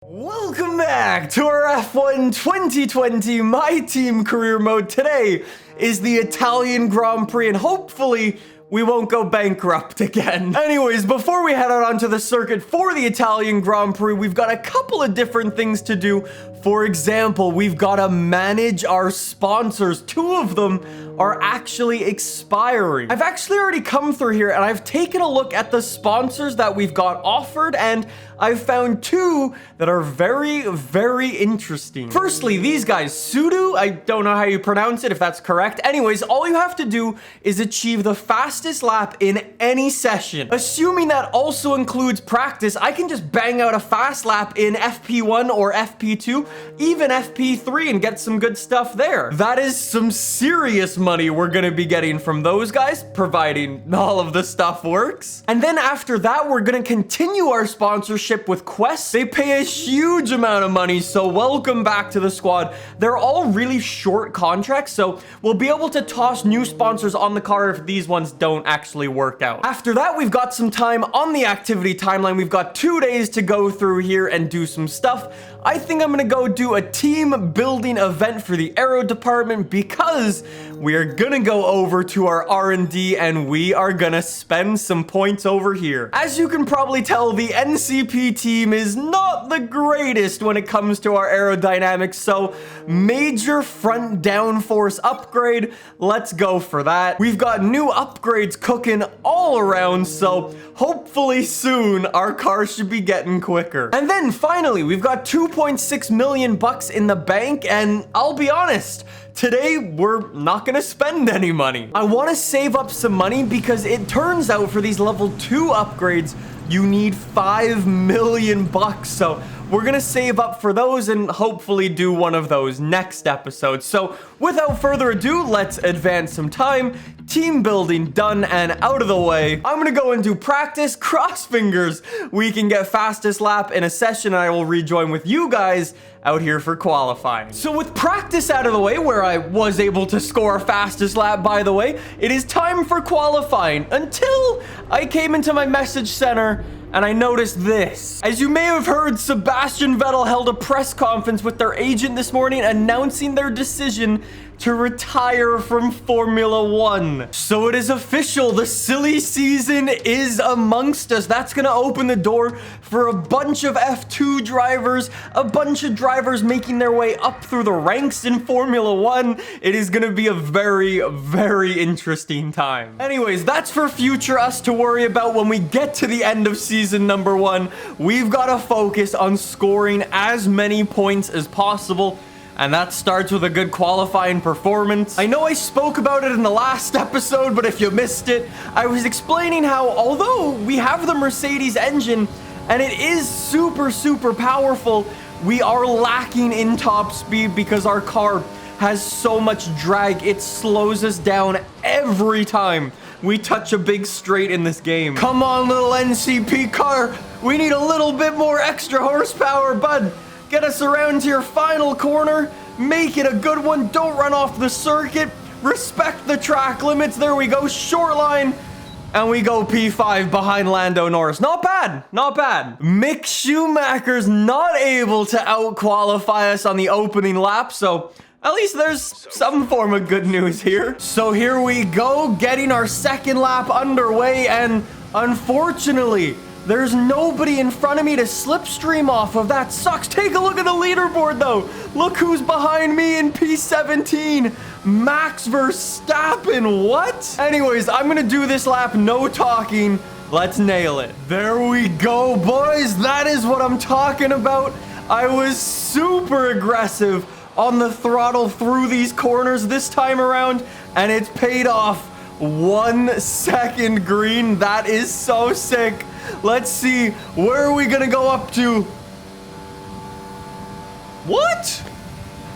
Welcome back to our F1 2020 My Team Career Mode. Today is the Italian Grand Prix and hopefully we won't go bankrupt again. Anyways, before we head out onto the circuit for the Italian Grand Prix, we've got a couple of different things to do. For example, we've got to manage our sponsors. Two of them are actually expiring. I've actually already come through here and I've taken a look at the sponsors that we've got offered, and I've found two that are very, very interesting. Firstly, these guys, Sudo, I don't know how you pronounce it, if that's correct. Anyways, all you have to do is achieve the fastest lap in any session. Assuming that also includes practice, I can just bang out a fast lap in FP1 or FP2, even FP3, and get some good stuff there. That is some serious money we're gonna be getting from those guys, providing all of the stuff works. And then after that, we're gonna continue our sponsorship with Quest. They pay a huge amount of money, so welcome back to the squad. They're all really short contracts, so we'll be able to toss new sponsors on the car if these ones don't actually work out. After that, we've got some time on the activity timeline. We've got 2 days to go through here and do some stuff. I think I'm gonna go do a team building event for the aero department because we are gonna go over to our R&D and we are gonna spend some points over here. As you can probably tell, the NCP team is not the greatest when it comes to our aerodynamics, so major front downforce upgrade, let's go for that. We've got new upgrades cooking all around, so hopefully soon our car should be getting quicker. And then finally, we've got 2.6 million bucks in the bank, and I'll be honest, today, we're not gonna spend any money. I wanna save up some money because it turns out for these level 2 upgrades, you need 5 million bucks. So we're gonna save up for those and hopefully do one of those next episode. So without further ado, let's advance some time. Team building done and out of the way. I'm gonna go and do practice. Cross fingers we can get fastest lap in a session, and I will rejoin with you guys out here for qualifying. So with practice out of the way, where I was able to score fastest lap, by the way, it is time for qualifying, until I came into my message center and I noticed this. As you may have heard, Sebastian Vettel held a press conference with their agent this morning announcing their decision to retire from Formula One. So it is official, the silly season is amongst us. That's gonna open the door for a bunch of F2 drivers, a bunch of drivers making their way up through the ranks in Formula One. It is gonna be a very, very interesting time. Anyways, that's for future us to worry about when we get to the end of season number 1. We've gotta focus on scoring as many points as possible, and that starts with a good qualifying performance. I know I spoke about it in the last episode, but if you missed it, I was explaining how although we have the Mercedes engine and it is super, super powerful, we are lacking in top speed because our car has so much drag. It slows us down every time we touch a big straight in this game. Come on, little NCP car. We need a little bit more extra horsepower, bud. Get us around to your final corner. Make it a good one. Don't run off the circuit. Respect the track limits. There we go. Short line. And we go P5 behind Lando Norris. Not bad. Not bad. Mick Schumacher's not able to out-qualify us on the opening lap, so at least there's some form of good news here. So here we go, getting our second lap underway, and unfortunately, there's nobody in front of me to slipstream off of. That sucks. Take a look at the leaderboard, though. Look who's behind me in P17. Max Verstappen. What? Anyways, I'm going to do this lap. No talking. Let's nail it. There we go, boys. That is what I'm talking about. I was super aggressive on the throttle through these corners this time around, and it's paid off. 1 second green. That is so sick. Let's see, where are we gonna go up to? What?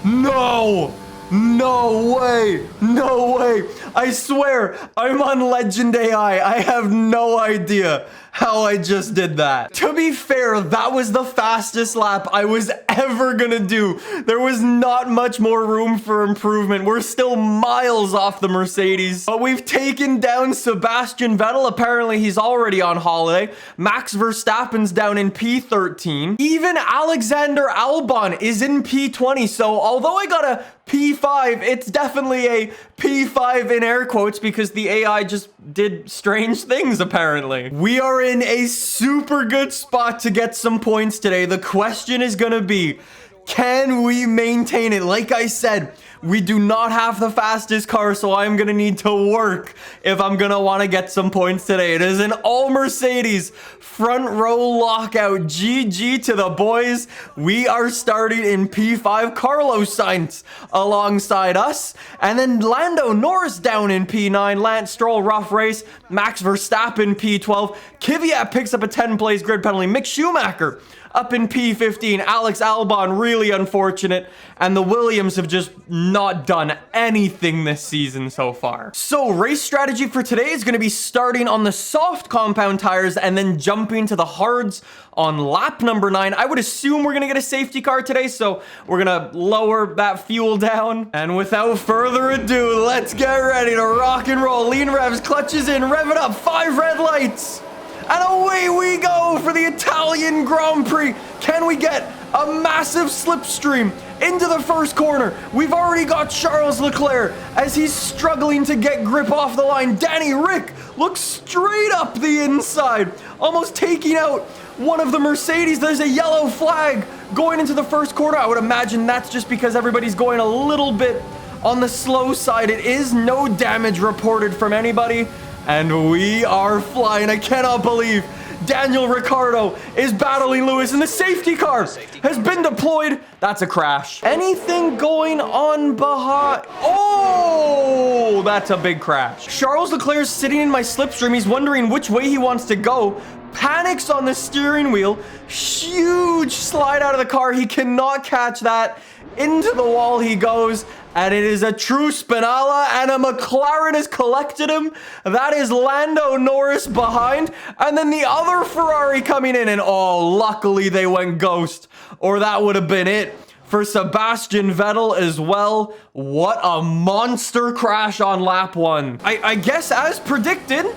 No, No way. No way. I swear, I'm on Legend AI. I have no idea how I just did that. To be fair, that was the fastest lap I was ever gonna do. There was not much more room for improvement. We're still miles off the Mercedes, but we've taken down Sebastian Vettel. Apparently, he's already on holiday. Max Verstappen's down in P13. Even Alexander Albon is in P20. So although I got a P5, it's definitely a P5 in air quotes because the AI just did strange things apparently. We are in a super good spot to get some points today. The question is gonna be, can we maintain it? Like I said, we do not have the fastest car, so I'm gonna need to work if I'm gonna want to get some points today. It is an all Mercedes front row lockout. GG to the boys. We are starting in P5. Carlos Sainz alongside us, and then Lando Norris down in P9. Lance Stroll, rough race. Max Verstappen P12. Kvyat picks up a 10 place grid penalty. Mick Schumacher up in P15. Alex Albon, really unfortunate. And the Williams have just not done anything this season so far. So race strategy for today is going to be starting on the soft compound tires and then jumping to the hards on lap number 9. I would assume we're going to get a safety car today, so we're going to lower that fuel down. And without further ado, let's get ready to rock and roll. Lean revs, clutches in, rev it up, 5 red lights. And away we go for the Italian Grand Prix. Can we get a massive slipstream into the first corner? We've already got Charles Leclerc as he's struggling to get grip off the line. Danny Rick looks straight up the inside, almost taking out one of the Mercedes. There's a yellow flag going into the first corner. I would imagine that's just because everybody's going a little bit on the slow side. It is no damage reported from anybody. And we are flying. I cannot believe Daniel Ricciardo is battling Lewis, and the safety car has been deployed. That's a crash. Anything going on behind? Oh, that's a big crash. Charles Leclerc is sitting in my slipstream. He's wondering which way he wants to go. Panics on the steering wheel. Huge slide out of the car. He cannot catch that. Into the wall he goes. And it is a true Spinala, and a McLaren has collected him. That is Lando Norris behind. And then the other Ferrari coming in, and oh, luckily they went ghost, or that would have been it for Sebastian Vettel as well. What a monster crash on lap 1. I guess as predicted,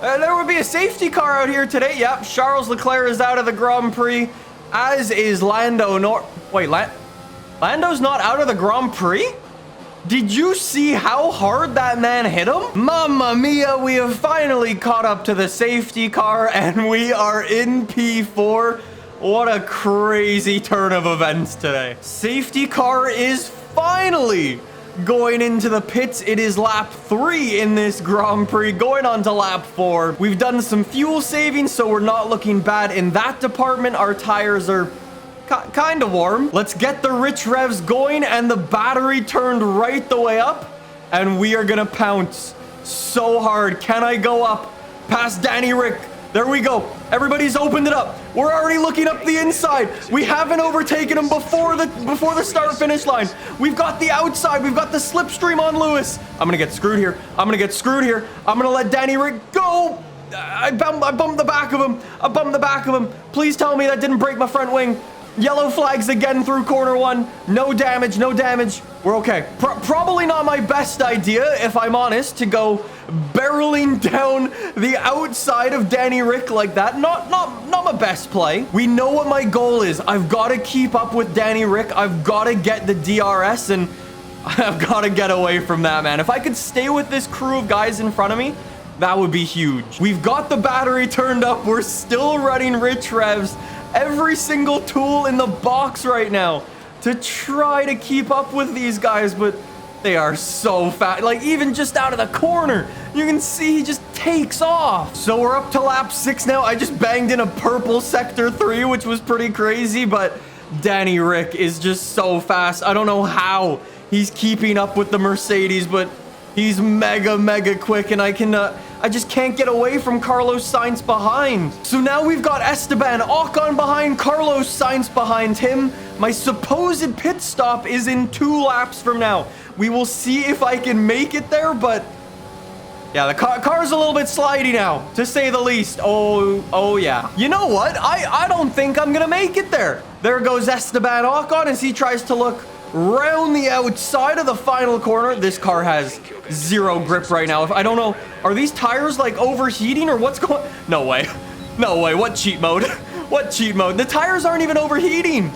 there would be a safety car out here today. Yep, Charles Leclerc is out of the Grand Prix, as is Lando Norris. Wait, Lando's not out of the Grand Prix? Did you see how hard that man hit him? Mamma mia, we have finally caught up to the safety car and we are in P4. What a crazy turn of events today. Safety car is finally going into the pits. It is lap 3 in this Grand Prix, going on to lap 4. We've done some fuel saving, so we're not looking bad in that department. Our tires are kind of warm. Let's get the rich revs going, and the battery turned right the way up, and we are gonna pounce so hard. Can I go up past Danny Rick? There we go. Everybody's opened it up. We're already looking up the inside. We haven't overtaken him before the start finish line. We've got the outside. We've got the slipstream on Lewis. I'm gonna get screwed here. I'm gonna let Danny Rick go. I bumped the back of him. Please tell me that didn't break my front wing. Yellow flags again through corner 1. No damage. We're okay. Probably not my best idea, if I'm honest, to go barreling down the outside of Danny Rick like that. Not my best play. We know what my goal is. I've got to keep up with Danny Rick. I've got to get the DRS, and I've got to get away from that, man. If I could stay with this crew of guys in front of me, that would be huge. We've got the battery turned up. We're still running rich revs. Every single tool in the box right now to try to keep up with these guys, but they are so fast. Like, even just out of the corner, you can see he just takes off. So we're up to lap 6 now. I just banged in a purple sector 3, which was pretty crazy, but Danny Rick is just so fast. I don't know how he's keeping up with the Mercedes, but he's mega quick, and I can I just can't get away from Carlos Sainz behind. So now we've got Esteban Ocon behind, Carlos Sainz behind him. My supposed pit stop is in 2 laps from now. We will see if I can make it there, but yeah, the car's a little bit slidey now, to say the least. Oh yeah. You know what? I don't think I'm gonna make it there. There goes Esteban Ocon as he tries to look round the outside of the final corner. This car has 0 grip right now. If I don't know, are these tires like overheating or what's going? No way. No way. What cheat mode? What cheat mode? The tires aren't even overheating.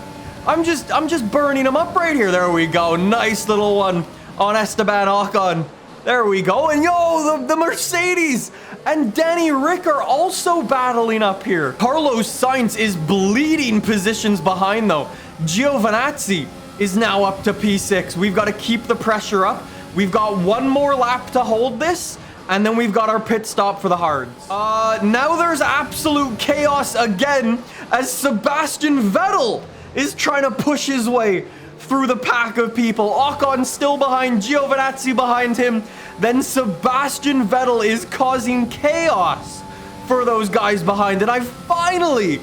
I'm just burning them up right here. There we go. Nice little one on Esteban Ocon. There we go. And yo, the Mercedes and Danny Rick are also battling up here. Carlos Sainz is bleeding positions behind though. Giovinazzi is now up to P6. We've got to keep the pressure up. We've got 1 more lap to hold this, and then we've got our pit stop for the hards. Now there's absolute chaos again as Sebastian Vettel is trying to push his way through the pack of people. Ocon still behind, Giovinazzi behind him. Then Sebastian Vettel is causing chaos for those guys behind, and I've finally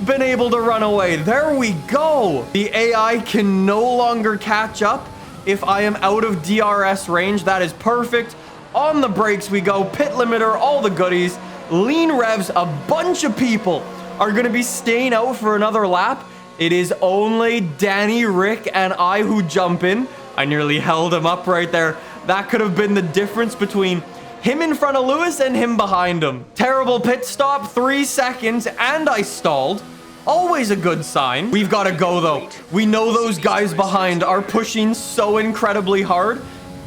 been able to run away. There we go. The AI can no longer catch up if I am out of DRS range. That is perfect. On the brakes we go. Pit limiter, all the goodies. Lean revs. A bunch of people are going to be staying out for another lap. It is only Danny, Rick, and I who jump in. I nearly held him up right there. That could have been the difference between him in front of Lewis and him behind him. Terrible pit stop, 3 seconds, and I stalled. Always a good sign. We've got to go, though. We know those guys behind are pushing so incredibly hard.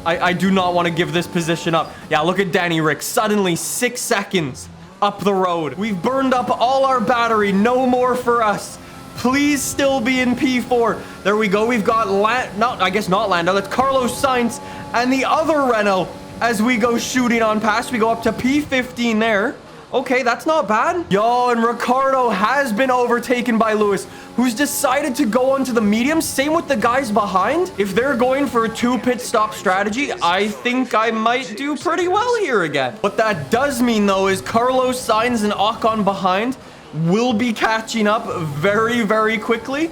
I do not want to give this position up. Yeah, look at Danny Rick. Suddenly, 6 seconds up the road. We've burned up all our battery. No more for us. Please still be in P4. There we go. We've got I guess not Lando. That's Carlos Sainz and the other Renault as we go shooting on past. We go up to P15 there. Okay, that's not bad. Yo, and Ricardo has been overtaken by Lewis, who's decided to go onto the medium. Same with the guys behind. If they're going for a 2 pit stop strategy, I think I might do pretty well here again. What that does mean, though, is Carlos Sainz and Ocon behind will be catching up very, very quickly.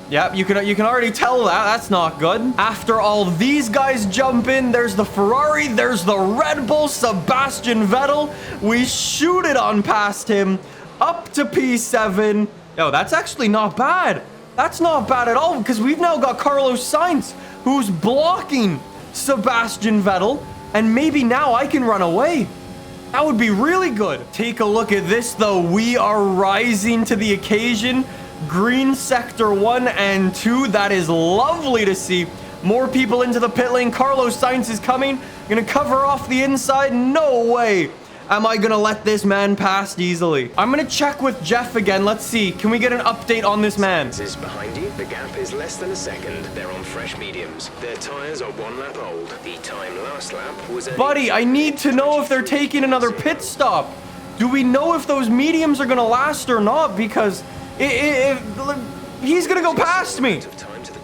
Yep, you can already tell that. That's not good. After all these guys jump in, there's the Ferrari, there's the Red Bull, Sebastian Vettel. We shoot it on past him, up to P7. Yo, that's actually not bad. That's not bad at all, because we've now got Carlos Sainz, who's blocking Sebastian Vettel, and maybe now I can run away. That would be really good. Take a look at this, though. We are rising to the occasion. Green sector 1 and 2. That is lovely to see. More people into the pit lane. Carlos Sainz is coming. Gonna cover off the inside. No way am I gonna let this man pass easily. I'm gonna check with Jeff again. Let's see. Can we get an update on this man? Is behind you. The gap is less than a second. They're on fresh mediums. Their tires are 1 lap old. The time last lap was... Buddy, I need to know if they're taking another pit stop. Do we know if those mediums are gonna last or not? Because if he's gonna go past me.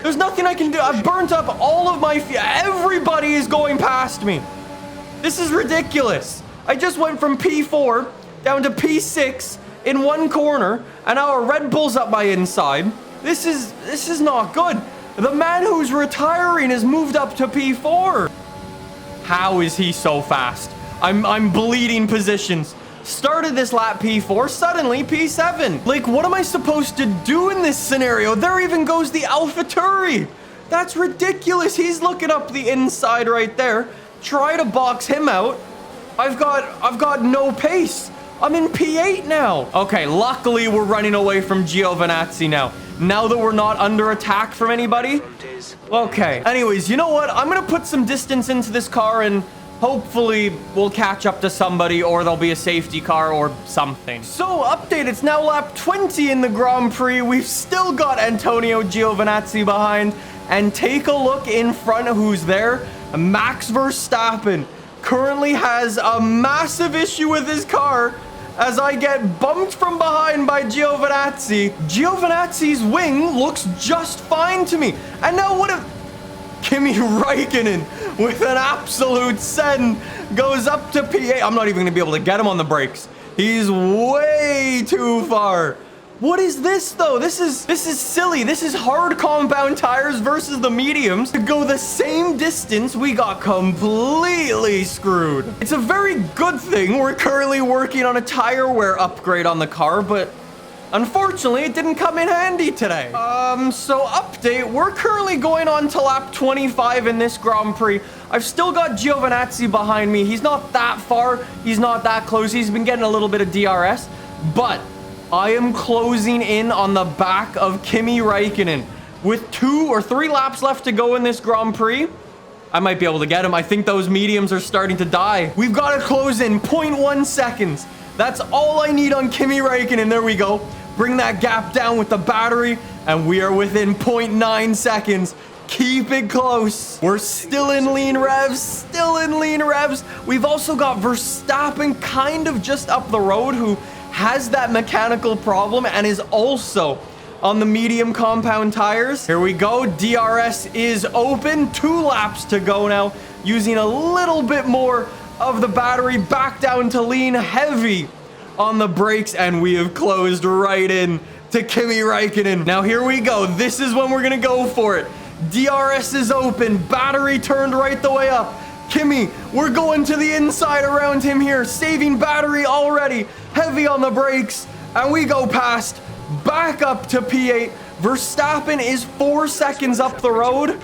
There's nothing I can do. I've burnt up all of my everybody is going past me. This is ridiculous. I just went from P4 down to P6 in 1 corner, and now a Red Bull's up my inside. This is not good. The man who's retiring has moved up to P4. How is he so fast? I'm bleeding positions. Started this lap P4, suddenly P7. Like, what am I supposed to do in this scenario? There even goes the AlphaTauri. That's ridiculous. He's looking up the inside right there. Try to box him out. I've got no pace. I'm in P8 now. Okay, luckily we're running away from Giovinazzi now. Now that we're not under attack from anybody. Okay. Anyways, you know what? I'm gonna put some distance into this car and hopefully we'll catch up to somebody, or there'll be a safety car or something. So, update, it's now lap 20 in the Grand Prix. We've still got Antonio Giovinazzi behind. And take a look in front of who's there. Max Verstappen currently has a massive issue with his car as I get bumped from behind by Giovinazzi. Giovinazzi's wing looks just fine to me. And now what if... Kimi Räikkönen with an absolute send goes up to P8. I'm not even going to be able to get him on the brakes. He's way too far. What is this though? This is silly. This is hard compound tires versus the mediums. To go the same distance, we got completely screwed. It's a very good thing we're currently working on a tire wear upgrade on the car, but unfortunately, it didn't come in handy today. So update, we're currently going on to lap 25 in this Grand Prix. I've still got Giovinazzi behind me. He's not that far. He's not that close. He's been getting a little bit of DRS, but I am closing in on the back of Kimi Räikkönen. With 2 or 3 laps left to go in this Grand Prix, I might be able to get him. I think those mediums are starting to die. We've got to close in 0.1 seconds. That's all I need on Kimi Räikkönen. There we go. Bring that gap down with the battery, and we are within 0.9 seconds. Keep it close. We're still in lean revs, We've also got Verstappen kind of just up the road, who has that mechanical problem and is also on the medium compound tires. Here we go. DRS is open. 2 laps to go now, using a little bit more of the battery, back down to lean, heavy on the brakes, and we have closed right in to Kimi Räikkönen. Now here we go. This is when we're gonna go for it. DRS is open, battery turned right the way up. Kimi, we're going to the inside around him here, saving battery already, heavy on the brakes, and we go past, back up to P8. Verstappen is 4 seconds up the road.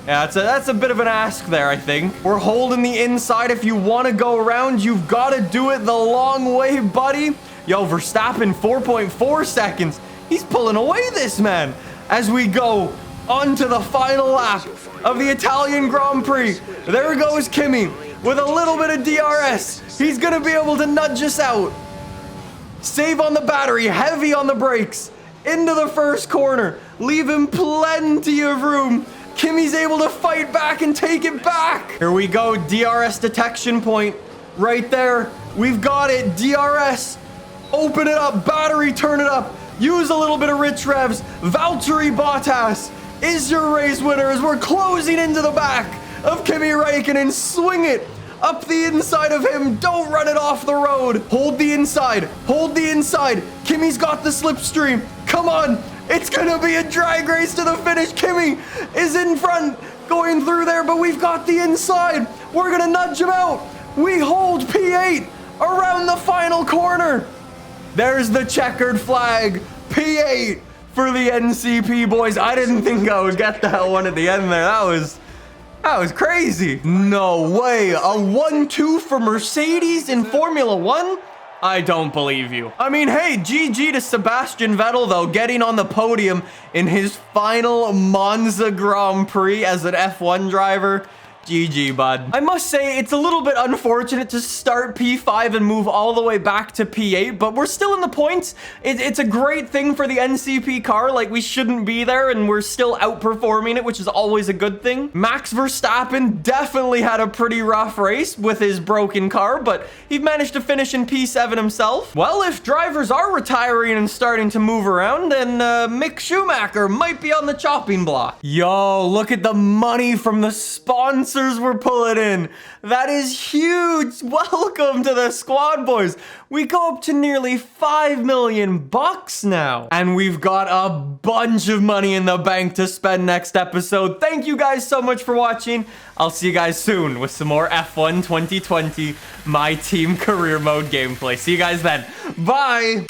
Yeah, that's a bit of an ask there, I think. We're holding the inside. If you want to go around, you've got to do it the long way, buddy. Yo, Verstappen, 4.4 seconds. He's pulling away this man as we go onto the final lap of the Italian Grand Prix. There goes Kimi with a little bit of DRS. He's going to be able to nudge us out. Save on the battery, heavy on the brakes. Into the first corner, leave him plenty of room. Kimi's able to fight back and take it back. Here we go, DRS detection point right there. We've got it, DRS. Open it up, battery, turn it up. Use a little bit of rich revs. Valtteri Bottas is your race winner as we're closing into the back of Kimi Räikkönen. Swing it up the inside of him. Don't run it off the road. Hold the inside. Hold the inside. Kimi's got the slipstream. Come on. It's going to be a drag race to the finish. Kimi is in front going through there, but we've got the inside. We're going to nudge him out. We hold P8 around the final corner. There's the checkered flag. P8 for the NCP boys. I didn't think I would get that one at the end there. That was crazy. No way. A 1-2 for Mercedes in Formula 1? I don't believe you. I mean, hey, GG to Sebastian Vettel, though, getting on the podium in his final Monza Grand Prix as an F1 driver. GG, bud. I must say, it's a little bit unfortunate to start P5 and move all the way back to P8, but we're still in the points. It's a great thing for the NCP car. Like, we shouldn't be there, and we're still outperforming it, which is always a good thing. Max Verstappen definitely had a pretty rough race with his broken car, but he managed to finish in P7 himself. Well, if drivers are retiring and starting to move around, then Mick Schumacher might be on the chopping block. Yo, look at the money from the sponsors we're pulling in. That is huge. Welcome to the squad, boys. We go up to nearly 5 million bucks now, and we've got a bunch of money in the bank to spend next episode. Thank you guys so much for watching. I'll see you guys soon with some more F1 2020 My Team Career Mode gameplay. See you guys then. Bye.